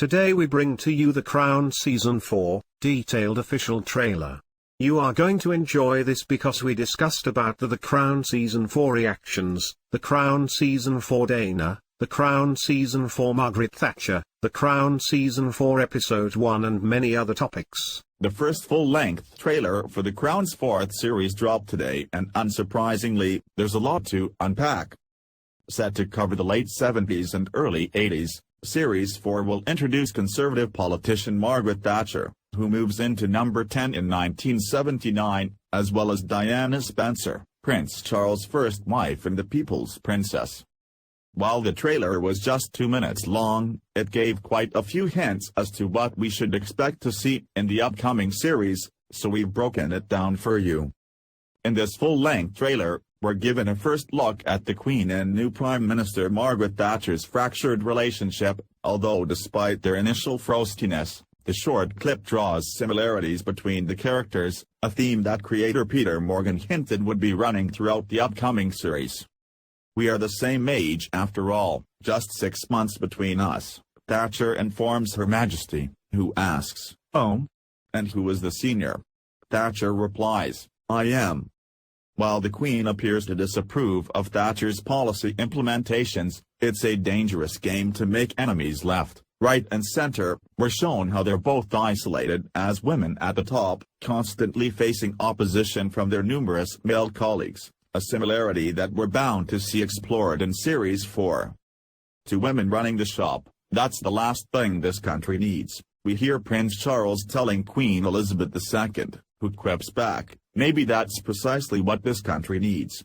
Today we bring to you The Crown Season 4, detailed official trailer. You are going to enjoy this because we discussed about the Crown Season 4 reactions, The Crown Season 4 Daina, The Crown Season 4 Margaret Thatcher, The Crown Season 4 Episode 1 and many other topics. The first full-length trailer for The Crown's fourth series dropped today, and unsurprisingly, there's a lot to unpack. Set to cover the late 70s and early 80s, Series 4 will introduce conservative politician Margaret Thatcher, who moves into number 10 in 1979, as well as Diana Spencer, Prince Charles' first wife and the People's Princess. While the trailer was just 2 minutes long, it gave quite a few hints as to what we should expect to see in the upcoming series, so we've broken it down for you. In this full-length trailer, we're given a first look at the Queen and new Prime Minister Margaret Thatcher's fractured relationship, although despite their initial frostiness, the short clip draws similarities between the characters, a theme that creator Peter Morgan hinted would be running throughout the upcoming series. "We are the same age after all, just 6 months between us," Thatcher informs Her Majesty, who asks, "Oh? And who is the senior?" Thatcher replies, "I am." While the Queen appears to disapprove of Thatcher's policy implementations, it's a dangerous game to make enemies left, right and center. We're shown how they're both isolated as women at the top, constantly facing opposition from their numerous male colleagues, a similarity that we're bound to see explored in Series 4. "To women running the shop, that's the last thing this country needs," we hear Prince Charles telling Queen Elizabeth II, who quips back, "Maybe that's precisely what this country needs."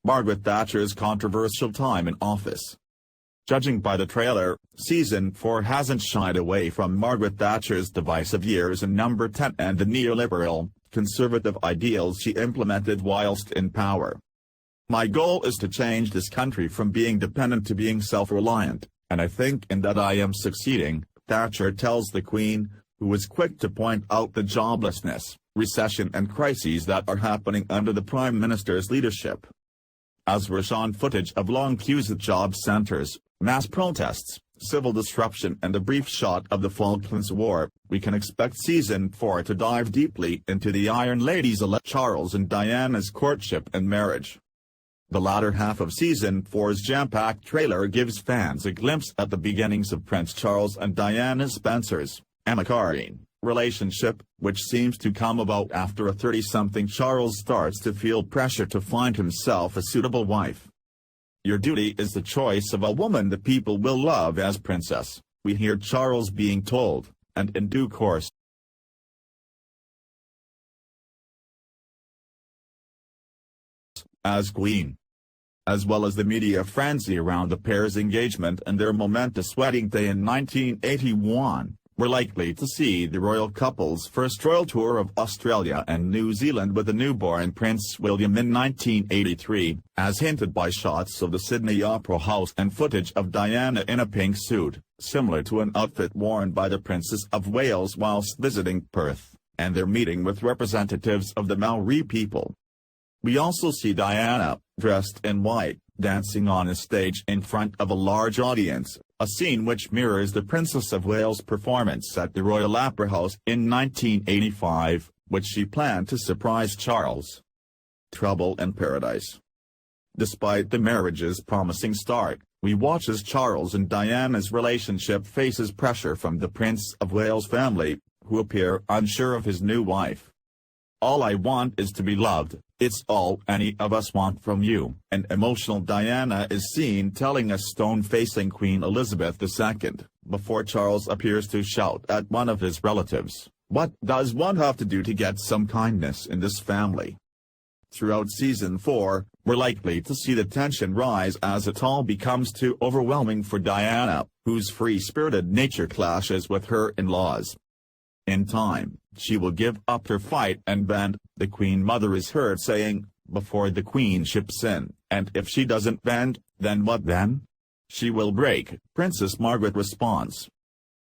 Margaret Thatcher's controversial time in office. Judging by the trailer, Season 4 hasn't shied away from Margaret Thatcher's divisive years in number 10 and the neoliberal, conservative ideals she implemented whilst in power. "My goal is to change this country from being dependent to being self-reliant, and I think in that I am succeeding," Thatcher tells the Queen, who was quick to point out the joblessness, recession and crises that are happening under the Prime Minister's leadership. As we're shown footage of long queues at job centres, mass protests, civil disruption and a brief shot of the Falklands War, we can expect Season 4 to dive deeply into the Iron Ladies-elect Charles and Diana's courtship and marriage. The latter half of Season 4's jam-packed trailer gives fans a glimpse at the beginnings of Prince Charles and Diana Spencer's amicable relationship, which seems to come about after a 30-something Charles starts to feel pressure to find himself a suitable wife. "Your duty is the choice of a woman the people will love as princess," we hear Charles being told, and in due course, as queen. As well as the media frenzy around the pair's engagement and their momentous wedding day in 1981, we're likely to see the royal couple's first royal tour of Australia and New Zealand with the newborn Prince William in 1983, as hinted by shots of the Sydney Opera House and footage of Diana in a pink suit, similar to an outfit worn by the Princess of Wales whilst visiting Perth, and their meeting with representatives of the Maori people. We also see Diana, dressed in white, dancing on a stage in front of a large audience, a scene which mirrors the Princess of Wales' performance at the Royal Opera House in 1985, which she planned to surprise Charles. Trouble in Paradise. Despite the marriage's promising start, we watch as Charles and Diana's relationship faces pressure from the Prince of Wales family, who appear unsure of his new wife. "All I want is to be loved, it's all any of us want from you," an emotional Diana is seen telling a stone-facing Queen Elizabeth II, before Charles appears to shout at one of his relatives, "What does one have to do to get some kindness in this family?" Throughout Season 4, we're likely to see the tension rise as it all becomes too overwhelming for Diana, whose free-spirited nature clashes with her in-laws. In time, she will give up her fight and bend, the Queen Mother is heard saying, before the Queen chips in, "And if she doesn't bend, then what then?" "She will break," Princess Margaret responds.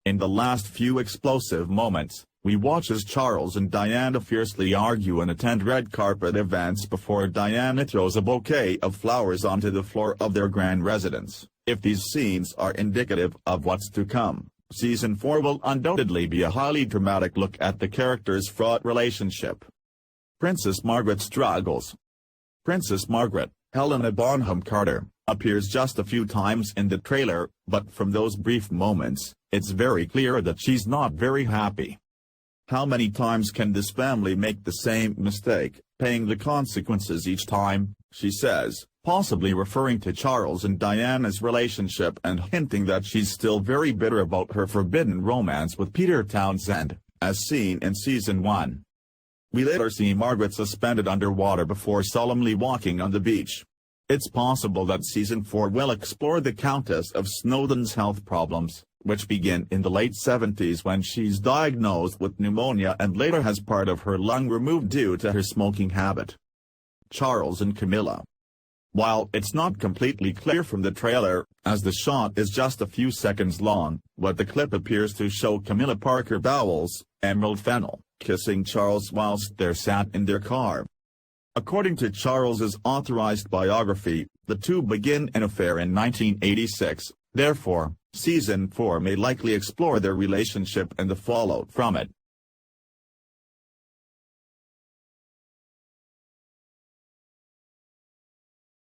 In the last few explosive moments, we watch as Charles and Diana fiercely argue and attend red carpet events before Diana throws a bouquet of flowers onto the floor of their grand residence. If these scenes are indicative of what's to come, Season 4 will undoubtedly be a highly dramatic look at the characters' fraught relationship. Princess Margaret struggles. Princess Margaret, Helena Bonham Carter, appears just a few times in the trailer, but from those brief moments, it's very clear that she's not very happy. How many times can this family make the same mistake, paying the consequences each time, she says, possibly referring to Charles and Diana's relationship and hinting that she's still very bitter about her forbidden romance with Peter Townsend, as seen in Season 1. We later see Margaret suspended underwater before solemnly walking on the beach. It's possible that Season 4 will explore the Countess of Snowdon's health problems, which begin in the late 70s when she's diagnosed with pneumonia and later has part of her lung removed due to her smoking habit. Charles and Camilla. While it's not completely clear from the trailer, as the shot is just a few seconds long, what the clip appears to show Camilla Parker Bowles, Emerald Fennell, kissing Charles whilst they're sat in their car. According to Charles's authorized biography, the two begin an affair in 1986, therefore, Season 4 may likely explore their relationship and the fallout from it.